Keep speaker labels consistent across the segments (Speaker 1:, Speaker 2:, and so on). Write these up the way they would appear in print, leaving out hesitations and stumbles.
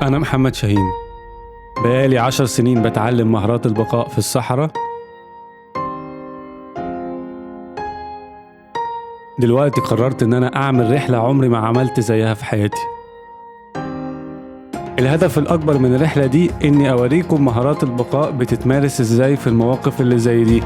Speaker 1: أنا محمد شاهين، بقالي 10 سنين بتعلم مهارات البقاء في الصحراء. دلوقتي قررت إن أنا أعمل رحلة عمري ما عملت زيها في حياتي. الهدف الأكبر من الرحلة دي إني أوريكم مهارات البقاء بتتمارس إزاي في المواقف اللي زي دي.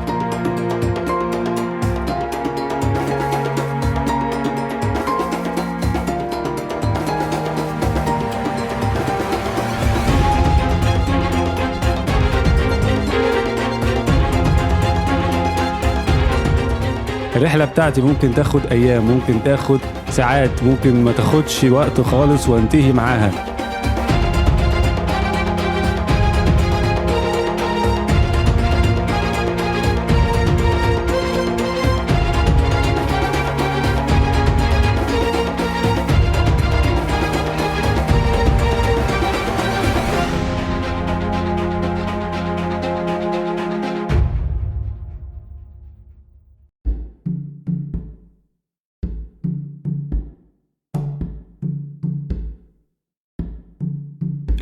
Speaker 1: الرحلة بتاعتي ممكن تاخد أيام، ممكن تاخد ساعات، ممكن ما تاخدش وقت خالص وانتهي معاها.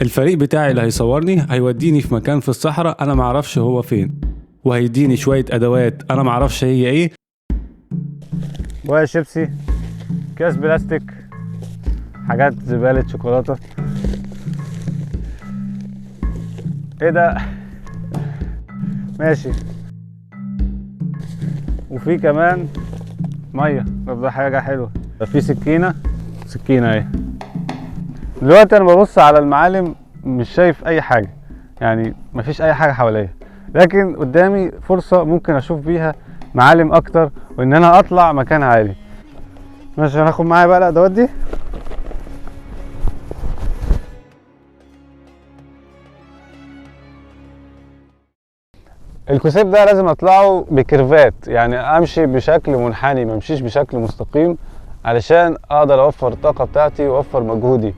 Speaker 1: الفريق بتاعي اللي هيصورني هيوديني في مكان في الصحراء أنا معرفش هو فين، وهيديني شوية أدوات أنا معرفش هي إيه.
Speaker 2: بواقي شيبسي، كاس بلاستيك، حاجات زبالة، شوكولاتة. ايه ده؟ ماشي. وفي كمان مية، ده حاجة حلوة. في سكينة اهي. دلوقتي انا ببص على المعالم مش شايف اي حاجة، يعني مفيش اي حاجة حواليا، لكن قدامي فرصة ممكن اشوف بيها معالم اكتر وان انا اطلع مكان عالي. ماشي، هناخد معايا بقى الادوات دي. الكوسيب ده لازم اطلعه بكيرفات، يعني امشي بشكل منحني، ما امشيش بشكل مستقيم علشان اقدر اوفر الطاقة بتاعتي واوفر مجهودي.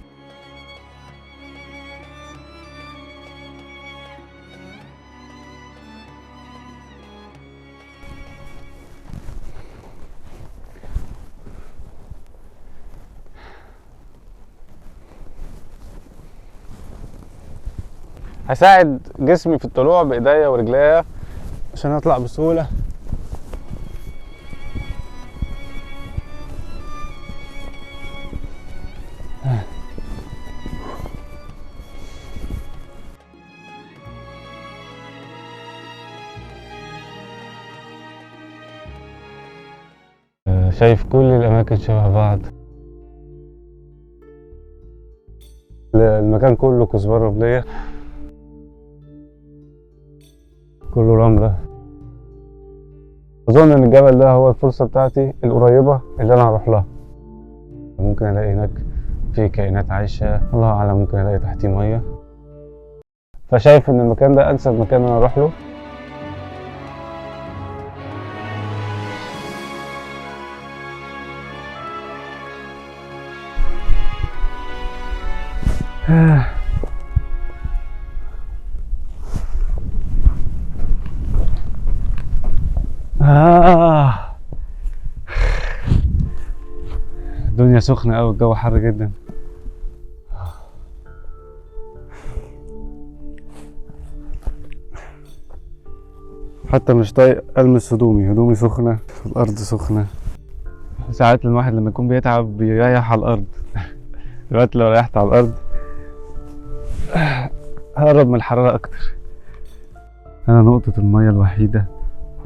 Speaker 2: هساعد جسمي في الطلوع بايديا ورجليا عشان اطلع بسهولة. شايف كل الاماكن شبه بعض، المكان كله كزبرة رملية، كله رملة. اظن ان الجبل ده هو الفرصة بتاعتي القريبة اللي انا هروح لها. ممكن الاقي هناك في كائنات عايشة، الله اعلم، ممكن الاقي تحتيه مية، فشايف ان المكان ده انسب مكان انا اروح له. الدنيا سخنة أوي، الجو حر جدا. حتى مش طايق ألمس هدومي سخنة، الأرض سخنة. ساعات الواحد لما يكون بيتعب بيريح على الأرض. دلوقتي لو ريحت على الأرض هقرب من الحرارة أكتر. أنا نقطة المية الوحيدة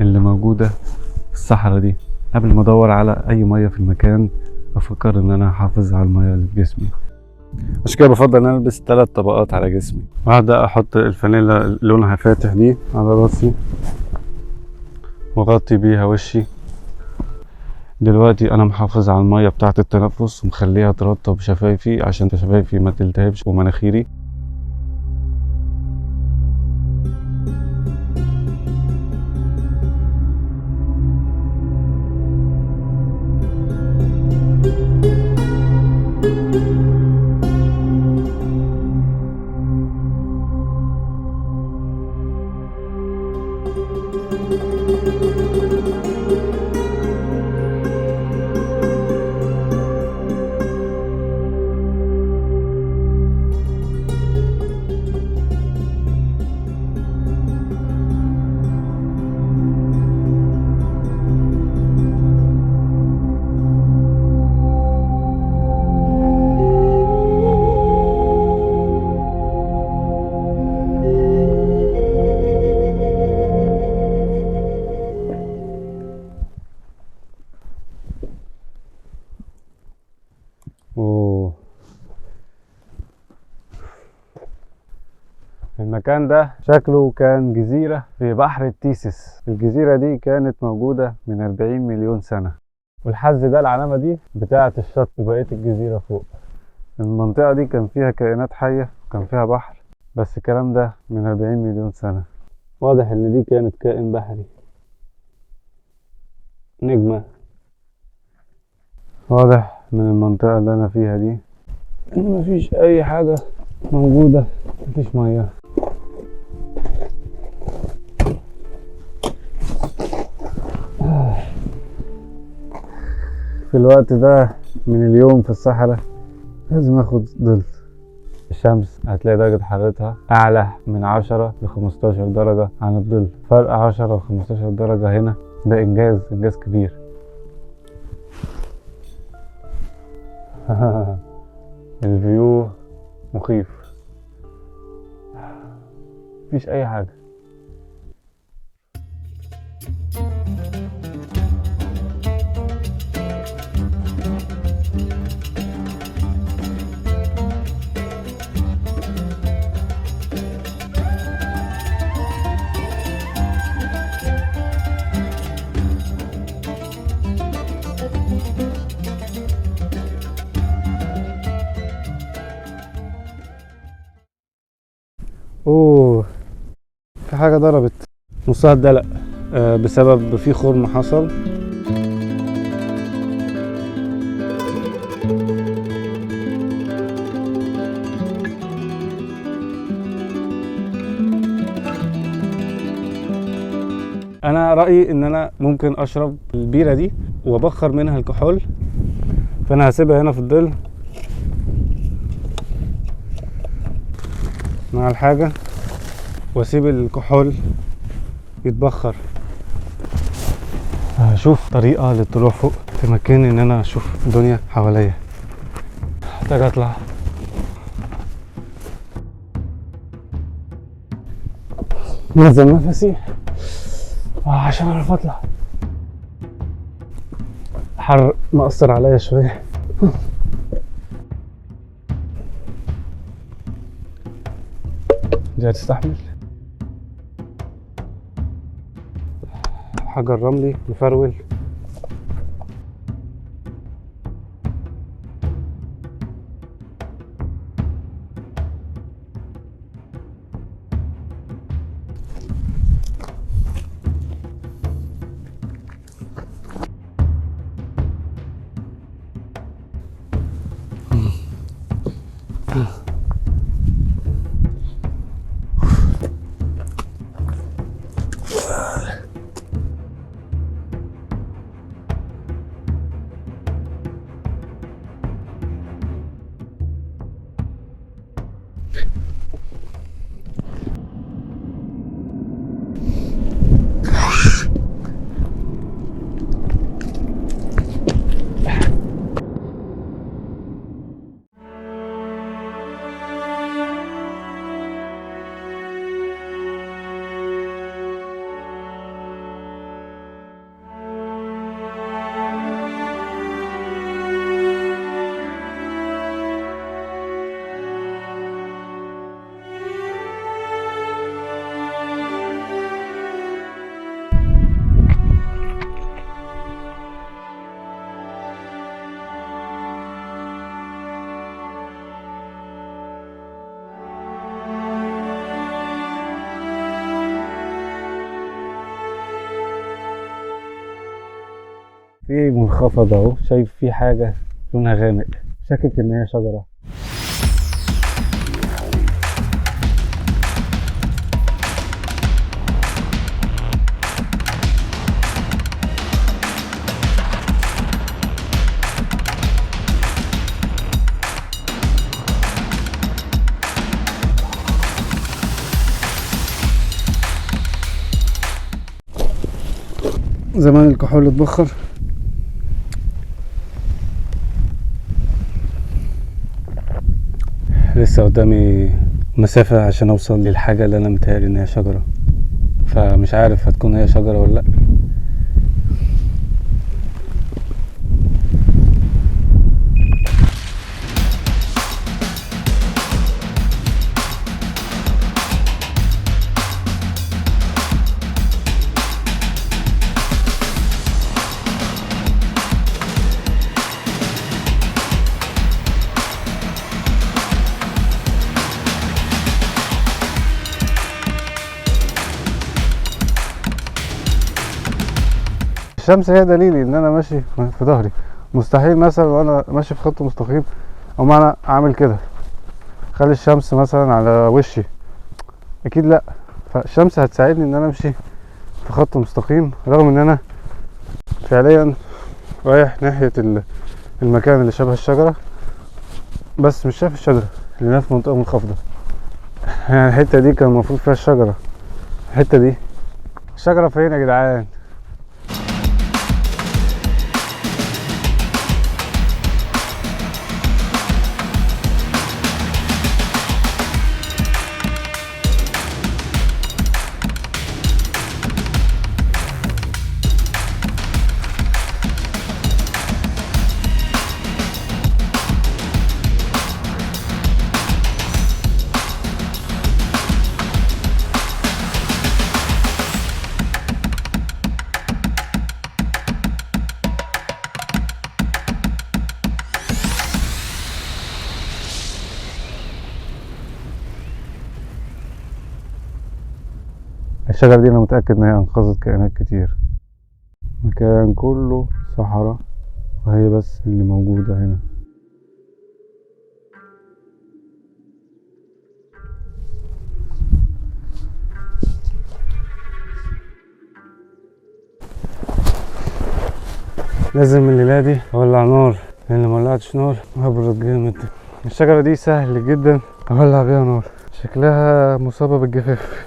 Speaker 2: اللي موجودة في الصحراء دي. قبل ما أدور على أي مية في المكان أفكر إن أنا أحافظ على المية اللي في جسمي، عشان كده بفضل إن أنا ألبس 3 طبقات على جسمي. وهبدأ أحط الفانيلا لونها فاتح دي على راسي وأغطي بيها وشي. دلوقتي أنا محافظ على المية بتاعة التنفس ومخليها ترطب شفايفي عشان شفايفي ما تلتهبش ومناخيري. المكان ده شكله كان جزيرة في بحر التيسيس. الجزيرة دي كانت موجودة من 40 مليون سنة، والحز ده العلامة دي بتاعة الشط وبقية الجزيرة فوق. المنطقة دي كان فيها كائنات حية وكان فيها بحر، بس الكلام ده من 40 مليون سنة. واضح ان دي كانت كائن بحري، نجمة. واضح من المنطقة اللي انا فيها دي ان مفيش اي حاجة موجودة، مفيش مية. في الوقت ده من اليوم في الصحراء لازم اخد ظل. الشمس هتلاقي درجة حرارتها اعلى من 10 ل 15 درجة عن الظل. فرق 10 و 15 درجة هنا ده انجاز كبير. الفيو مخيف، مفيش اي حاجة. اوه، في حاجة ضربت، نصها اتدلق بسبب في خرم حصل. انا رأيي ان انا ممكن اشرب البيرة دي وابخر منها الكحول، فانا هسيبها هنا في الظل مع الحاجة واسيب الكحول يتبخر. هشوف طريقة للطلوع فوق في مكان ان انا اشوف الدنيا حواليا. محتاج اطلع. نزل نفسي عشان اعرف اطلع. الحر مأثر عليا شوية. دي هتستحمل. حجر رملي مفرول. في منخفض اهو، شايف في حاجة لونها غامق، شاكك ان هي شجرة. زمان الكحول اتبخر. لسه قدامي مسافة عشان اوصل للحاجة اللي انا متهيألي ان هي شجرة، فمش عارف هتكون هي شجرة ولا لأ. فالشمس هي دليلي ان انا ماشي في ظهري. مستحيل مثلا وانا ماشي في خط مستقيم او انا عامل كده خلي الشمس مثلا على وشي، اكيد لا. فالشمس هتساعدني ان انا امشي في خط مستقيم رغم ان انا فعليا رايح ناحية المكان اللي شبه الشجرة، بس مش شايف الشجرة لأنها في منطقة منخفضة. يعني الحتة دي كان المفروض فيها الشجرة، الحتة دي الشجرة فين يا جدعان؟ الشجرة دي أنا متأكد إن هي أنقذت كائنات كتير. مكان كله صحراء وهي بس اللي موجودة هنا. لازم الليلة دي أولع نار، لأن مولعتش نار هبرد جامد. الشجرة دي سهل جدا أولع بيها نار، شكلها مصابة بالجفاف.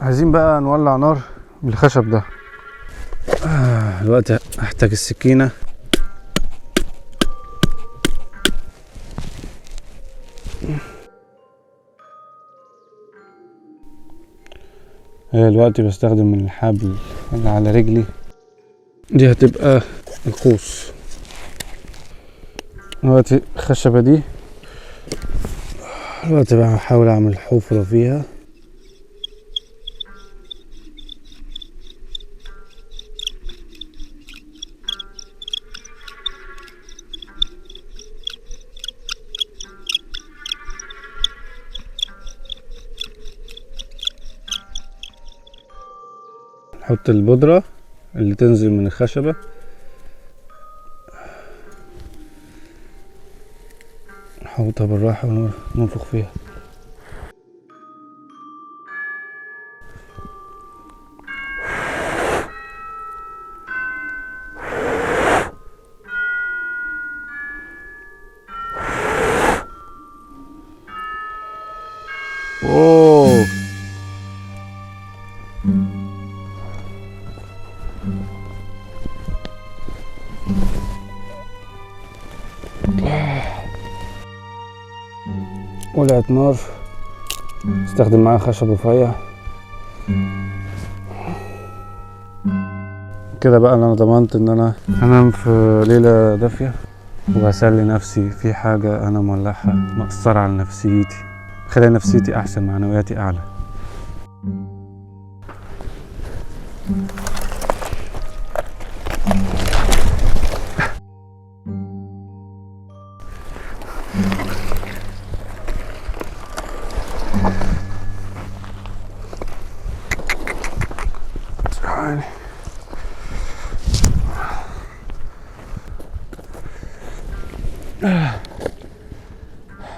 Speaker 2: عايزين بقى نولع نار بالخشب ده. دلوقتي هحتاج السكينة. دلوقتي بستخدم الحبل اللي على رجلي دي، هتبقى القوس. دلوقتي الخشبة دي دلوقتي بقى هحاول اعمل حفرة فيها. نحط البودرة اللي تنزل من الخشبة، نحطها بالراحة وننفخ فيها. اوه ولعت نار، استخدم معاها خشب رفيع كده. بقى انا ضمنت ان انا انام في ليلة دافية وهسلي نفسي في حاجة انا مولعها مأثرة على نفسيتي، خلي نفسيتي احسن، معنوياتي اعلى.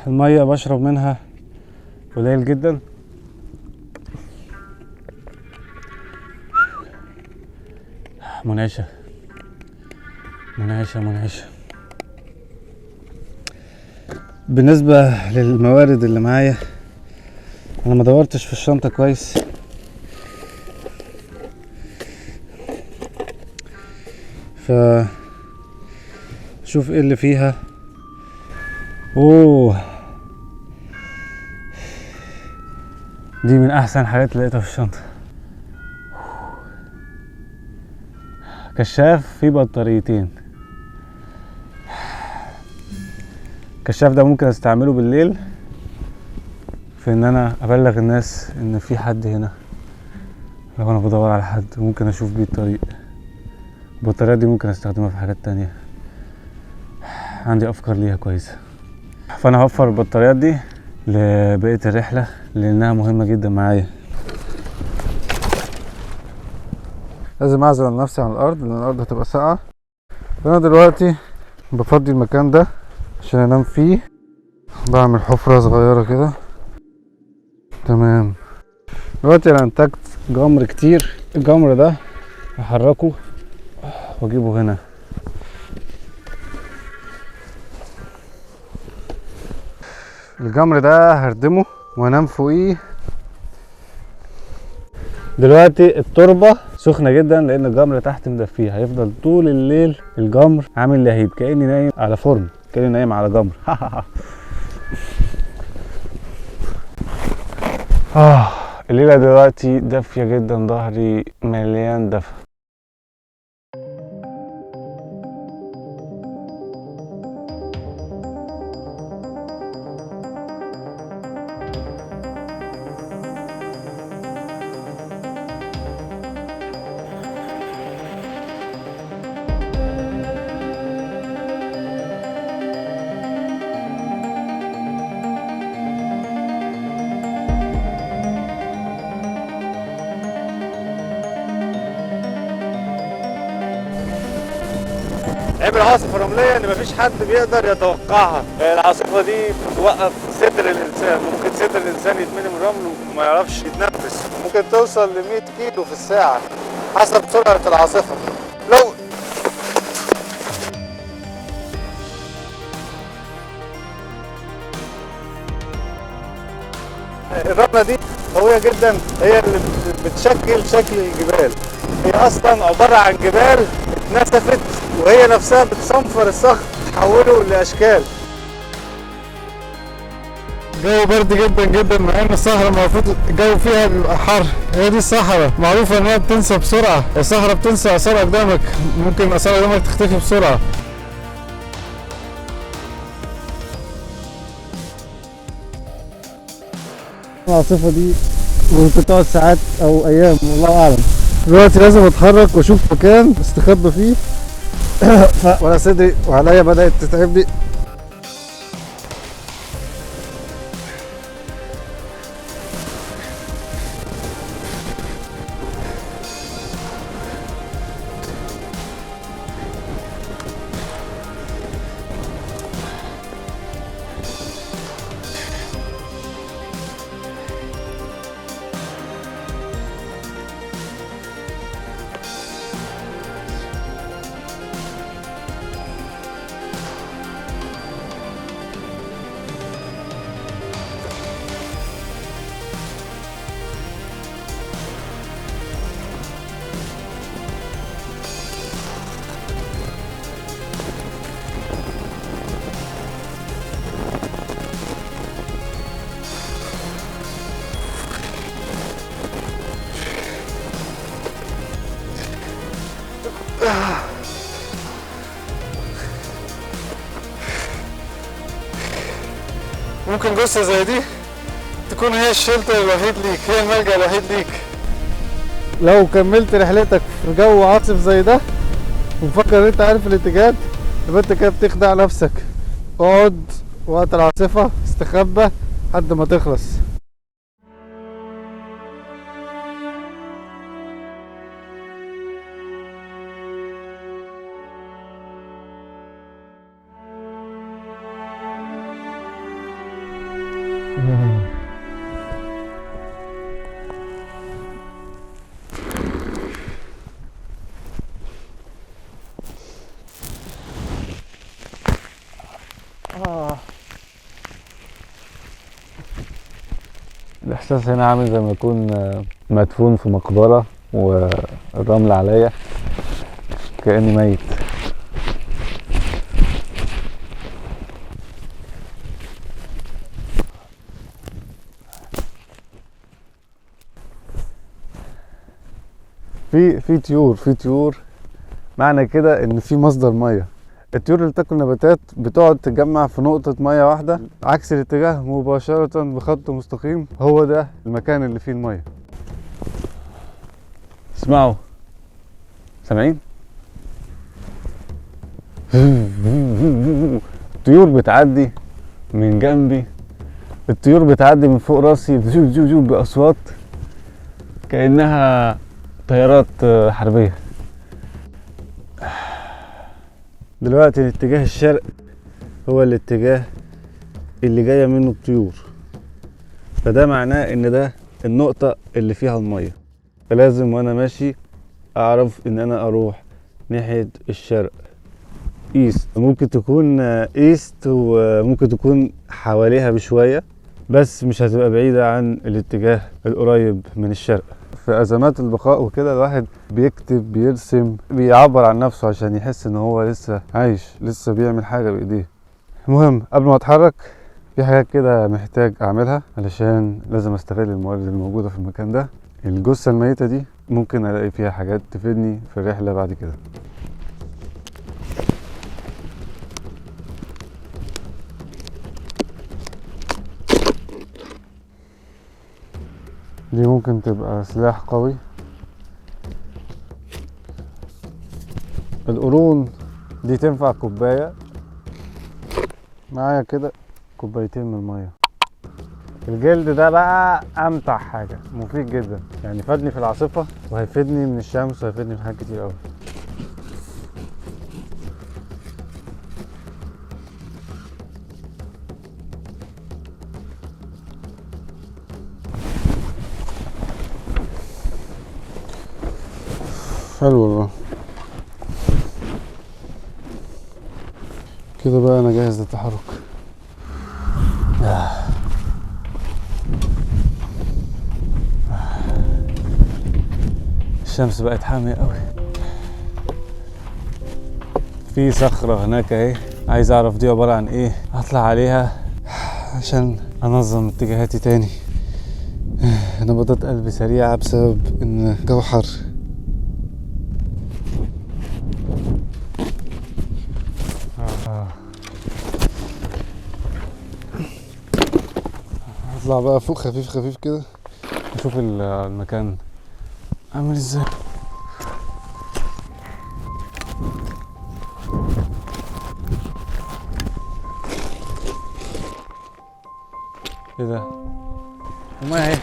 Speaker 2: المية بشرب منها قليل جدا، منعشة منعشة منعشة. بالنسبة للموارد اللي معايا، انا ما دورتش في الشنطة كويس، شوف ايه اللي فيها. اوه دي من احسن حاجات اللي لقيتها في الشنطة. كشاف فيه بطاريتين. الكشاف ده ممكن استعمله بالليل في ان انا ابلغ الناس ان في حد هنا، لو انا بدور على حد ممكن اشوف بيه الطريق. البطاريات دي ممكن استخدمها في حاجات تانية، عندي افكار ليها كويسة. فانا هوفر البطاريات دي لبقية الرحلة لانها مهمة جدا معايا. لازم اعزل نفسي عن الارض لان الارض هتبقى ساقعة. فانا دلوقتي بفضي المكان ده عشان انام فيه، بعمل حفرة صغيرة كده. تمام. دلوقتي انا انتجت جمر كتير، الجمر ده هحركه واجيبه هنا. الجمر ده هردمه وانام فوقيه. دلوقتي التربة سخنة جدا لان الجمر تحت مدفيه، هيفضل طول الليل الجمر عامل لهيب كأني نايم على فرن، كأني نايم على جمر. الليلة دلوقتي دافية جدا، ظهري مليان دفى. عيب العاصفة الرملية ان مفيش حد بيقدر يتوقعها. العاصفة دي بتوقف صدر الانسان، ممكن صدر الانسان يتملي من الرمل وما يعرفش يتنفس. ممكن توصل ل 100 كيلو في الساعة حسب سرعة العاصفة. لو الرملة دي قوية جدا، هي اللي بتشكل شكل الجبال. هي اصلا عبارة عن جبال اتنسفت وهي نفسها بتصنفر الصخر تحوله لاشكال.
Speaker 3: الجو برد جدا جدا مع ان الصحراء المفروض الجو فيها بيبقى حر. هي دي الصحراء معروفه ان هي بتنسى بسرعه، الصحراء بتنسى اثار قدامك، ممكن اثار قدامك تختفي بسرعه. العاصفه دي ممكن تقعد ساعات او ايام والله اعلم. دلوقتي لازم اتحرك واشوف مكان استخبى فيه. وانا صدري وعليا بدات تتعبني. ممكن جثة زي دي تكون هي الشلتر الوحيد ليك، هي الملجأ الوحيد ليك. لو كملت رحلتك في جو عاصف زي ده ومفكر ان انت عارف الاتجاهات، يبقى انت كده بتخدع نفسك. اقعد وقت العاصفة استخبى لحد ما تخلص.
Speaker 2: الإحساس هنا عامل زي ما يكون مدفون في مقبرة والرمل عليا كأني ميت. في طيور، معنى كده ان في مصدر ميه. الطيور اللي بتاكل نباتات بتقعد تتجمع في نقطة مية واحدة عكس الاتجاه مباشرة بخط مستقيم، هو ده المكان اللي فيه المية. اسمعوا، سامعين؟ الطيور بتعدي من جنبي، الطيور بتعدي من فوق راسي بأصوات كأنها طيارات حربية. دلوقتي اتجاه الشرق هو الاتجاه اللي جاية منه الطيور، فده معناه ان ده النقطة اللي فيها المية، فلازم وانا ماشي اعرف ان انا اروح ناحية الشرق ايست. ممكن تكون ايست وممكن تكون حواليها بشوية، بس مش هتبقى بعيدة عن الاتجاه القريب من الشرق. في ازمات البقاء وكده الواحد بيكتب، بيرسم، بيعبر عن نفسه عشان يحس ان هو لسه عايش، لسه بيعمل حاجة بايديه. المهم قبل ما اتحرك في حاجات كده محتاج اعملها علشان لازم استغل الموارد الموجودة في المكان ده. الجثة الميتة دي ممكن الاقي فيها حاجات تفيدني في الرحلة بعد كده. دي ممكن تبقى سلاح قوي. القرون دي تنفع كوباية، معايا كده كوبايتين من المية. الجلد ده بقى امتع حاجة، مفيد جدا، يعني فادني في العاصفة وهيفيدني من الشمس وهيفيدني في حاجات كتير قوي. حلو والله. كده بقى انا جاهز للتحرك. الشمس بقت حامية قوي. في صخرة هناك اهي، عايز اعرف دي عبارة عن ايه، هطلع عليها عشان انظم اتجاهاتي تاني. نبضات قلبي سريعة بسبب ان الجو حر. هطلع بقى فوق خفيف خفيف كده، نشوف المكان عامل ازاي. ايه ده؟ المية اهي.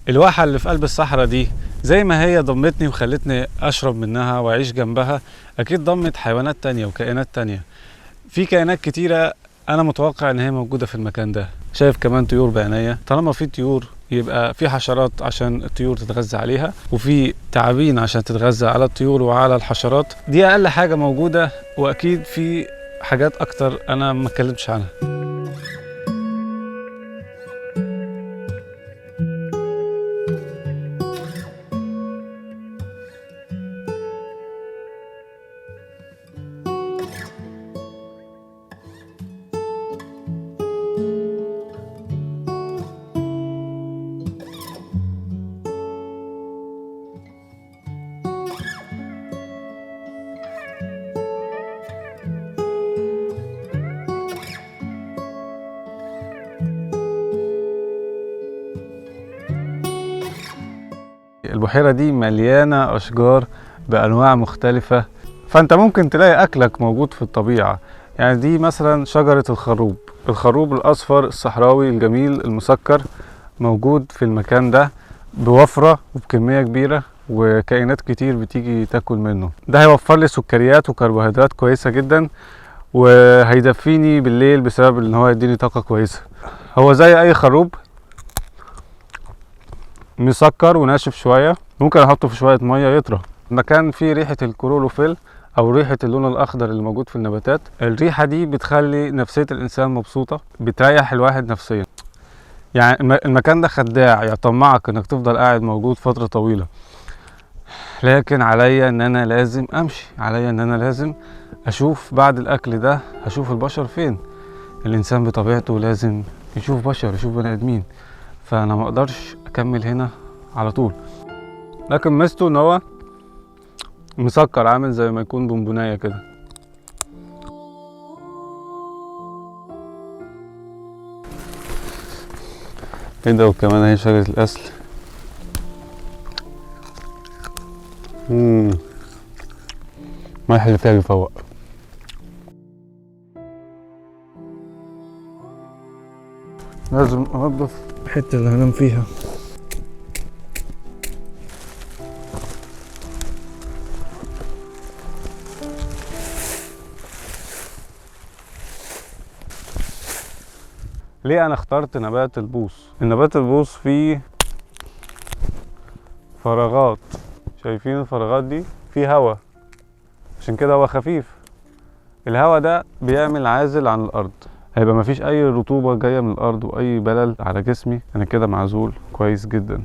Speaker 2: الواحة اللي في قلب الصحراء دي زي ما هي ضمتني وخلتني أشرب منها وأعيش جنبها، أكيد ضمت حيوانات تانية وكائنات تانية. في كائنات كتيرة أنا متوقع إن هي موجودة في المكان ده. شايف كمان طيور بعناية. طالما في طيور يبقى في حشرات عشان الطيور تتغذى عليها، وفي تعابين عشان تتغذى على الطيور وعلى الحشرات. دي أقل حاجة موجودة، وأكيد في حاجات أكتر أنا ما اتكلمتش عنها. البحيرة دي مليانة أشجار بأنواع مختلفة، فأنت ممكن تلاقي أكلك موجود في الطبيعة. يعني دي مثلا شجرة الخروب، الخروب الأصفر الصحراوي الجميل المسكر موجود في المكان ده بوفرة وبكمية كبيرة، وكائنات كتير بتيجي تاكل منه. ده هيوفر لي سكريات وكربوهيدرات كويسة جدا، وهيدفيني بالليل بسبب ان هو يديني طاقة كويسة. هو زي اي خروب مسكر وناشف شوية، ممكن احطه في شوية مية يطرى. المكان فيه ريحة الكلوروفيل او ريحة اللون الاخضر اللي موجود في النباتات. الريحة دي بتخلي نفسية الانسان مبسوطة، بتريح الواحد نفسيا. يعني المكان ده خداع، يطمعك انك تفضل قاعد موجود فترة طويلة، لكن عليا ان انا لازم امشي، عليا ان انا لازم اشوف بعد الاكل ده هشوف البشر فين. الانسان بطبيعته لازم يشوف بشر، يشوف بني ادمين، فانا ما اقدرش اكمل هنا على طول. لكن ميزته ان هو مسكر، عامل زي ما يكون بونبونايه كده. كده وكمان اهي شجرة الأسل. الملح اللي فيها بيفوق. لازم انضف الحتة اللي هنام فيها. ليه انا اخترت نبات البوص؟ النبات البوص فيه فراغات، شايفين الفراغات دي؟ فيه هواء، عشان كده هو خفيف. الهواء ده بيعمل عازل عن الارض، هيبقى مفيش اي رطوبة جاية من الارض واي بلل على جسمي، انا كده معزول كويس جدا.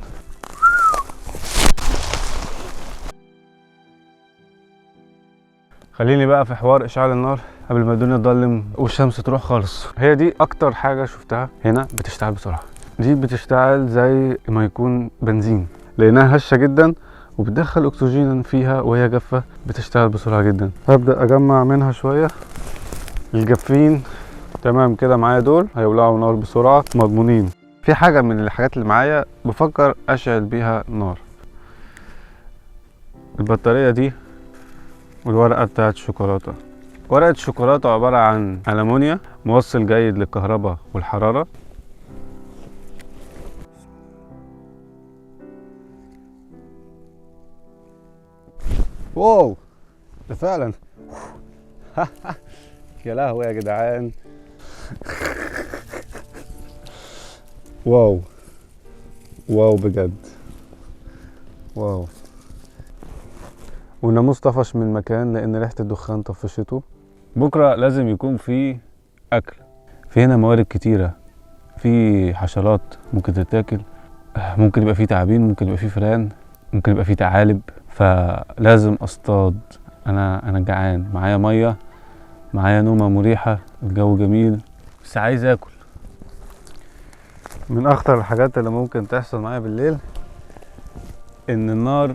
Speaker 2: خليني بقى في حوار اشعال النار قبل ما الدنيا تضلم والشمس تروح خالص. هي دي اكتر حاجة شفتها هنا بتشتعل بسرعة. دي بتشتعل زي ما يكون بنزين، لانها هشة جدا وبتدخل اكسجين فيها، وهي جافة بتشتغل بسرعة جدا. هبدأ اجمع منها شوية. الجافين تمام كده معايا، دول هيولعوا نار بسرعة مضمونين. في حاجة من الحاجات اللي معايا بفكر اشعل بيها نار، البطارية دي والورقة بتاعت الشوكولاتة. ورقة الشوكولاتة عبارة عن ألمونيا، موصل جيد للكهرباء والحرارة. واو ده فعلا يا لهوي يا جدعان. واو واو بجد واو. والناموس طفش من المكان لان ريحة الدخان طفشته. بكرة لازم يكون في اكل. في هنا موارد كتيرة، في حشرات ممكن تتاكل، ممكن يبقى في تعابين، ممكن يبقى في فئران، ممكن يبقى في ثعالب، فلازم اصطاد. انا جعان، معايا ميه، معايا نومه مريحه، الجو جميل، بس عايز اكل. من اخطر الحاجات اللي ممكن تحصل معايا بالليل ان النار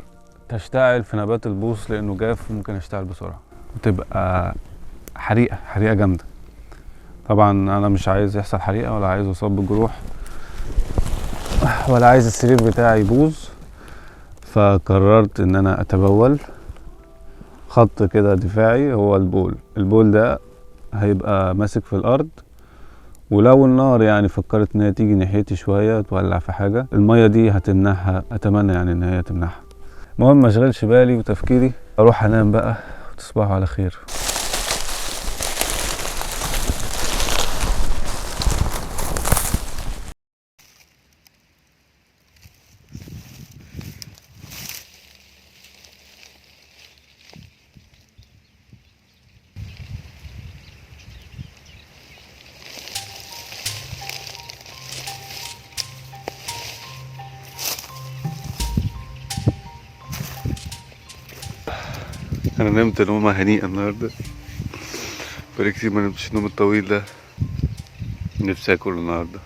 Speaker 2: تشتعل في نبات البوص لانه جاف، ممكن يشتعل بسرعه وتبقى حريقه جامده. طبعا انا مش عايز يحصل حريقه، ولا عايز اصاب بالجروح، ولا عايز السرير بتاعي يبوظ. فقررت ان انا اتبول خط كده دفاعي، هو البول ده هيبقى ماسك في الارض، ولو النار يعني فكرت ان هي تيجي ناحيتي شويه تولع في حاجه، الميه دي هتمنعها، اتمنى يعني ان هي تمنعها. المهم ما اشغلش بالي وتفكيري، اروح انام بقى، وتصبحوا على خير. انا نمت نومه هنيئه النهارده، بقالي كتير ما نمتش النوم الطويل ده. نفسي اكل النهارده.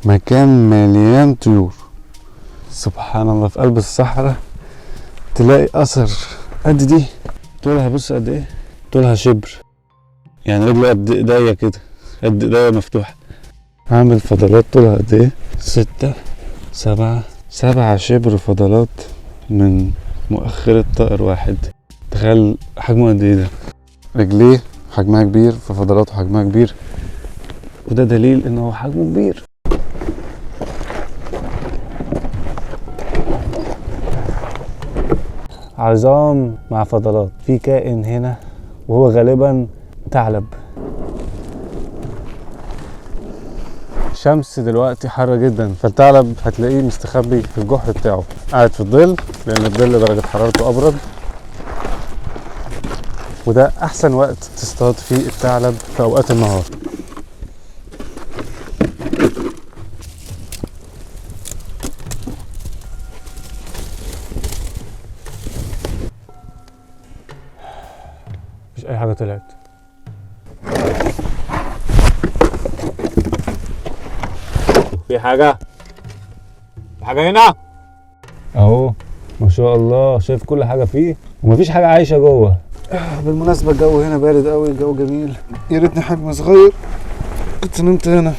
Speaker 2: مكان مليان طيور، سبحان الله. في قلب الصحراء تلاقي اثر قد دي طولها بص قد ايه، طولها شبر، يعني رجله قد ايديا كده، قد ايديا مفتوحة. هعمل فضلات طولها قد ايه، 7 شبر فضلات من مؤخرة طائر واحد. تخيل حجمه قد ايه ده. رجليه حجمها كبير ففضلاته حجمها كبير، وده دليل ان هو حجمه كبير. عظام مع فضلات. في كائن هنا وهو غالبا ثعلب. الشمس دلوقتي حارة جدا، فالثعلب هتلاقيه مستخبي في الجحر بتاعه، قاعد في الظل لان الظل درجة حرارته ابرد، وده احسن وقت تصطاد فيه الثعلب في اوقات النهار. مفيش اي حاجة طلعت. في حاجة هنا اهو، ما شاء الله، شايف كل حاجة فيه ومفيش حاجة عايشة جوه. بالمناسبة الجو هنا بارد قوي، الجو جميل. يا ريتني حجم صغير كنت نمت هنا.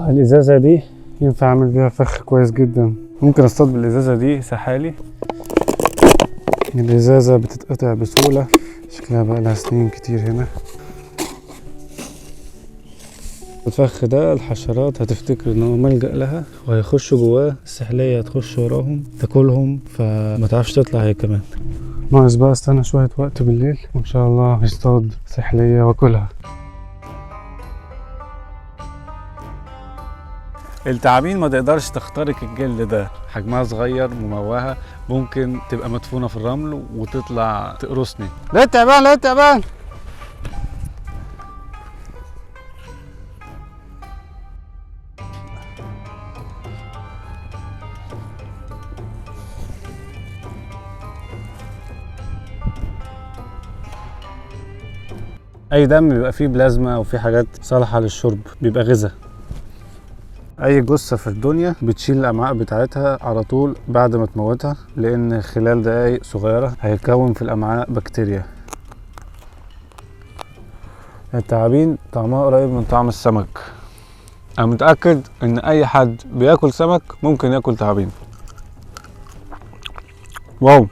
Speaker 2: الازازة دي ينفع اعمل بيها فخ كويس جدا. ممكن اصطاد بالازازة دي سحالي. الازازة بتتقطع بسهولة، شكلها بقى لها سنين كتير هنا. الفخ ده الحشرات هتفتكر ان هو ملجأ لها وهيخشوا جواه، السحلية هتخش وراهم تاكلهم، فما تعرفش تطلع هي كمان. ناقص بقى استنى شوية وقت بالليل وان شاء الله هصطاد سحلية واكلها. التعابين ما تقدرش تخترق الجلد ده، حجمها صغير، مموهة، ممكن تبقى مدفونة في الرمل وتطلع تقرصني. لا التعبان، لا التعبان. اي دم بيبقى فيه بلازما وفيه حاجات صالحة للشرب، بيبقى غذاء. اي جثة في الدنيا بتشيل الامعاء بتاعتها على طول بعد ما تموتها، لان خلال دقايق صغيرة هيتكون في الامعاء بكتيريا. التعابين طعمها قريب من طعم السمك. انا متأكد ان اي حد بياكل سمك ممكن ياكل تعابين. واو،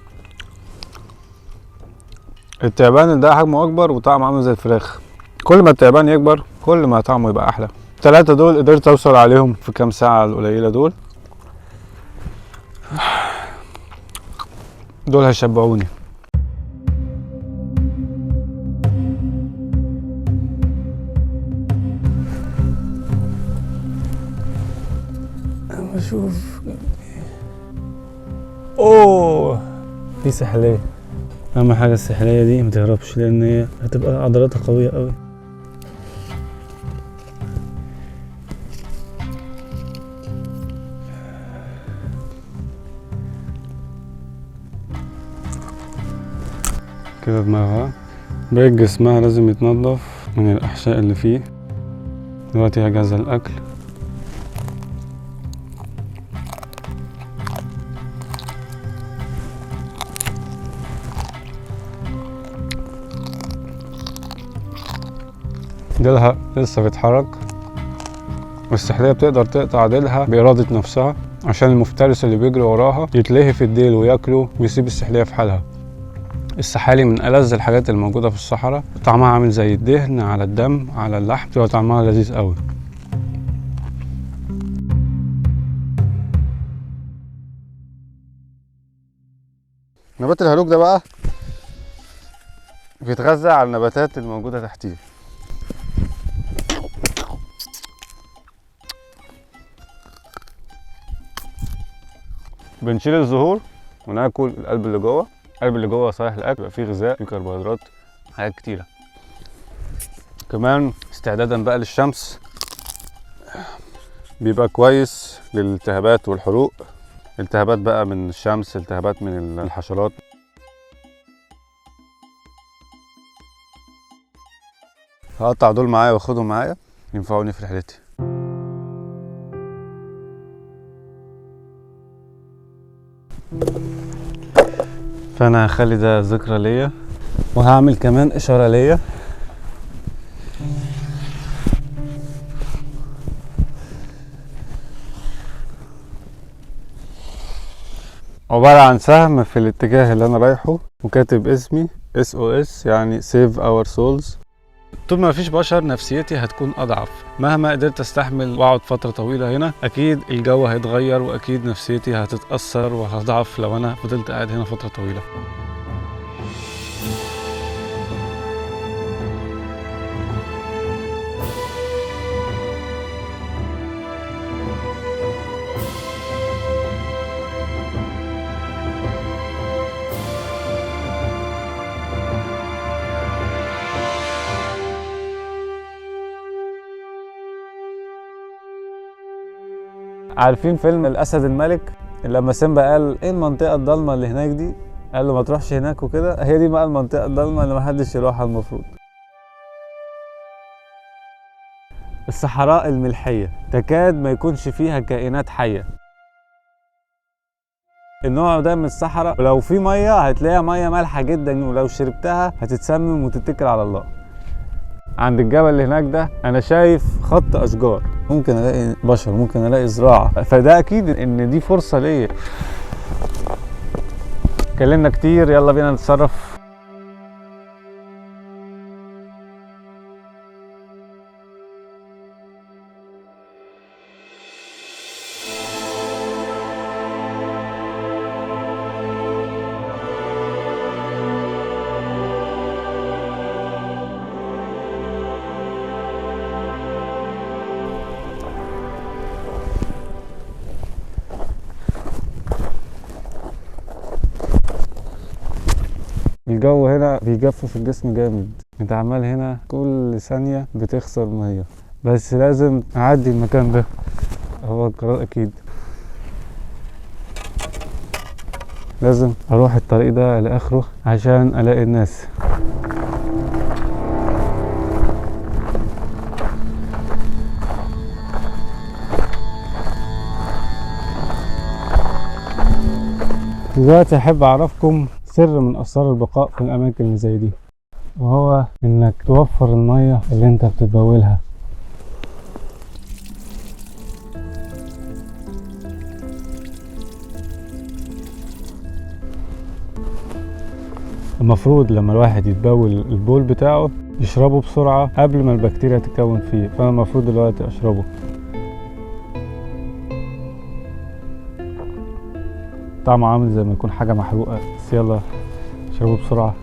Speaker 2: التعبان ده حجمه اكبر وطعمه عامل زي الفراخ. كل ما التعبان يكبر كل ما طعمه يبقى احلى. الثلاثة دول قدرت اوصل عليهم في كام ساعة القليلة دول. دول هيشبعوني. اما اشوف. اوه، في سحلية. اهم حاجة السحلية دي متهربش، لان هي هتبقى عضلاتها قوية قوي. كده دماغها، باقي جسمها لازم يتنضف من الأحشاء اللي فيه. دلوقتي هجهز الأكل. ديلها لسه بيتحرك، والسحلية بتقدر تقطع ديلها بإرادة نفسها عشان المفترس اللي بيجري وراها يتلهي في الديل وياكله ويسيب السحلية في حالها. السحالي من ألذ الحاجات الموجودة في الصحراء، طعمها عامل زي الدهن على الدم على اللحم، بتبقى طعمها لذيذ قوي. نبات الهالوك ده بقى بيتغذى على النباتات الموجودة تحتيه. بنشيل الزهور وناكل القلب اللي جوه. القلب اللي جوه صالح للاكل، بيبقى فيه غذاء، فيه كربوهيدرات، حاجات كتيره. كمان استعدادا بقى للشمس، بيبقى كويس للالتهابات والحروق. التهابات بقى من الشمس، التهابات من الحشرات. هقطع دول معايا واخدهم معايا، ينفعوني في رحلتي. فانا هخلي ده ذكرى ليا، وهعمل كمان اشاره ليا. عباره عن سهم في الاتجاه اللي انا رايحه، وكاتب اسمي SOS يعني Save Our Souls. طول ما مفيش بشر نفسيتي هتكون اضعف. مهما قدرت استحمل واقعد فتره طويله هنا، اكيد الجو هيتغير واكيد نفسيتي هتتاثر وهضعف لو انا فضلت قاعد هنا فتره طويله. عارفين فيلم الاسد الملك لما سيمبا قال ايه المنطقه الضلمه اللي هناك دي؟ قال له ما تروحش هناك وكده. هي دي بقى المنطقه الضلمه اللي محدش يروحها المفروض. الصحراء الملحيه تكاد ما يكونش فيها كائنات حيه. النوع ده من الصحراء ولو في ميه هتلاقيها ميه مالحه جدا، ولو شربتها هتتسمم وتتكل على الله. عند الجبل اللي هناك ده انا شايف خط اشجار، ممكن الاقي بشر، ممكن الاقي زراعه، فده اكيد ان دي فرصه ليا. اتكلمنا كتير، يلا بينا نتصرف. الجو هنا بيجفف الجسم جامد، انت عمال هنا كل ثانية بتخسر مية، بس لازم اعدي المكان ده، هو القرار اكيد لازم اروح الطريق ده لاخره عشان الاقي الناس. دلوقتي احب اعرفكم سر من اسرار البقاء في الاماكن اللي زي دي، وهو انك توفر المية اللي انت بتتبولها. المفروض لما الواحد يتبول البول بتاعه يشربه بسرعة قبل ما البكتيريا تتكون فيه، فانا المفروض دلوقتي اشربه. طعمه عامل زي ما يكون حاجة محروقة، بس يلا اشربه بسرعة.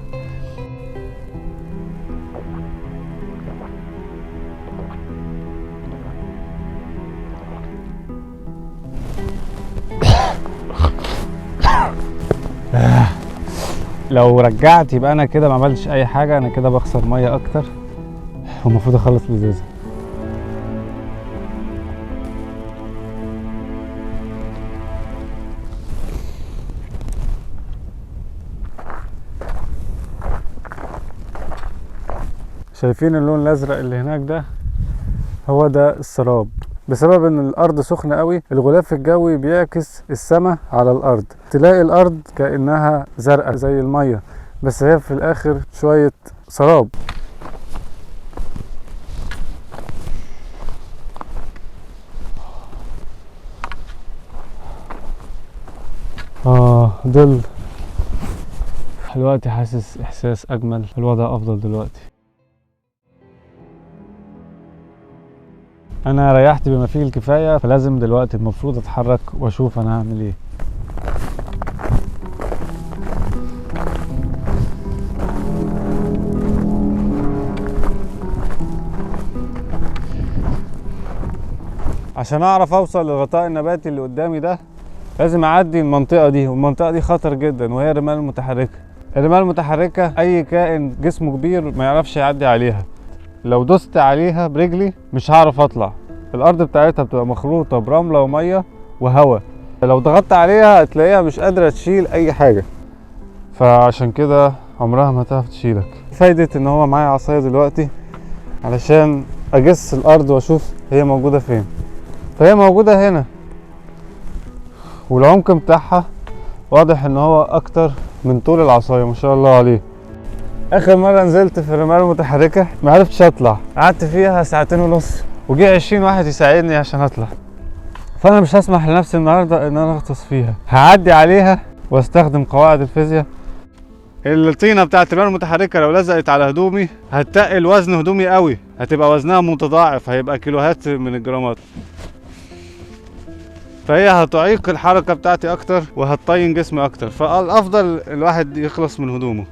Speaker 2: لو رجعت يبقى انا كده ما عملتش اي حاجة، انا كده بخسر مية اكتر، والمفروض اخلص الازازة. شايفين اللون الازرق اللي هناك ده؟ هو ده السراب. بسبب ان الارض سخنه قوي، الغلاف الجوي بيعكس السماء على الارض، تلاقي الارض كانها زرقاء زي الميه، بس هي في الاخر شويه سراب. ظل. دلوقتي حاسس احساس اجمل، الوضع افضل دلوقتي. انا ريحت بما فيه الكفايه، فلازم دلوقتي المفروض اتحرك واشوف انا هعمل ايه. عشان اعرف اوصل للغطاء النباتي اللي قدامي ده لازم اعدي المنطقه دي، والمنطقه دي خطر جدا، وهي الرمال المتحركه. الرمال المتحركه اي كائن جسمه كبير ما يعرفش يعدي عليها، لو دوست عليها برجلي مش هعرف اطلع. الارض بتاعتها بتبقى مخلوطه برمله وميه وهواء، لو ضغطت عليها هتلاقيها مش قادره تشيل اي حاجه، فعشان كده عمرها ما تعرف تشيلك. فايده ان هو معايا عصايه دلوقتي علشان اجس الارض واشوف هي موجوده فين. فهي موجوده هنا، والعمق بتاعها واضح ان هو اكتر من طول العصايه ما شاء الله عليه. اخر مره نزلت في الرمال المتحركه ما عرفتش اطلع، قعدت فيها 2.5 ساعة وجي 20 واحد يساعدني عشان اطلع. فانا مش هسمح لنفسي النهارده ان انا اغطس فيها، هعدي عليها واستخدم قواعد الفيزياء. الطينه بتاعت الرمال المتحركه لو لزقت على هدومي هتتقل وزن هدومي قوي، هتبقى وزنها متضاعف، هيبقى كيلوهات من الجرامات، فهي هتعيق الحركه بتاعتي اكتر وهتطين جسمي اكتر. فالافضل الواحد يخلص من هدومه.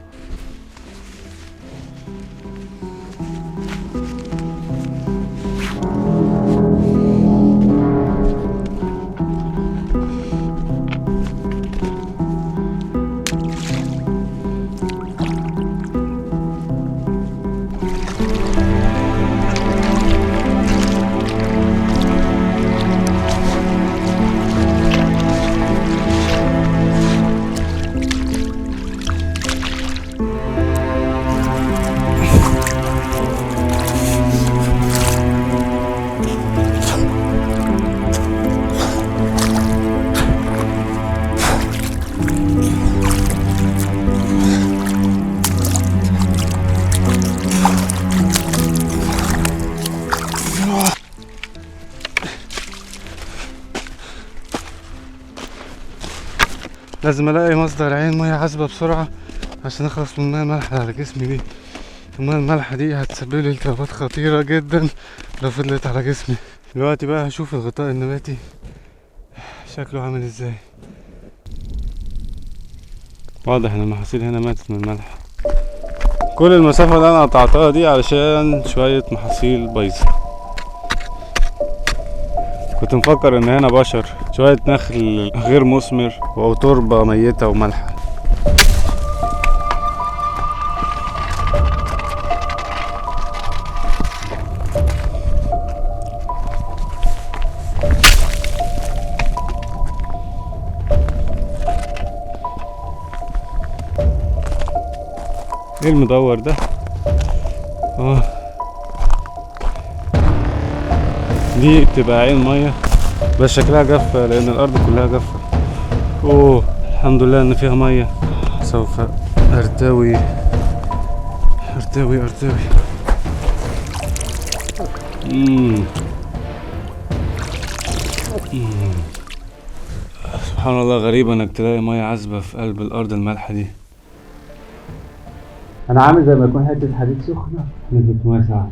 Speaker 2: لازم الاقي مصدر عين ميه عذبه بسرعه عشان اخلص من الميه المالحه على جسمي دي. الميه المالحه دي هتسبب لي التهابات خطيره جدا لو فضلت على جسمي. دلوقتي بقى هشوف الغطاء النباتي شكله عامل ازاي. واضح ان المحاصيل هنا ماتت من الملح. كل المسافه اللي انا قطعتها دي علشان شويه محاصيل بايظه. كنت مفكر ان هنا بشر، شوية نخل غير مثمر او تربة ميتة وملحة. ايه المدور ده؟ دي بتبقى عين ميه بس شكلها جافة لان الارض كلها جافة. الحمد لله ان فيها ميه. سوف ارتوي. سبحان الله، غريب انك تلاقي ميه عذبة في قلب الارض المالحة دي. انا عامل زي ما يكون حتة حديد سخنة نزلت ميه ساقعة.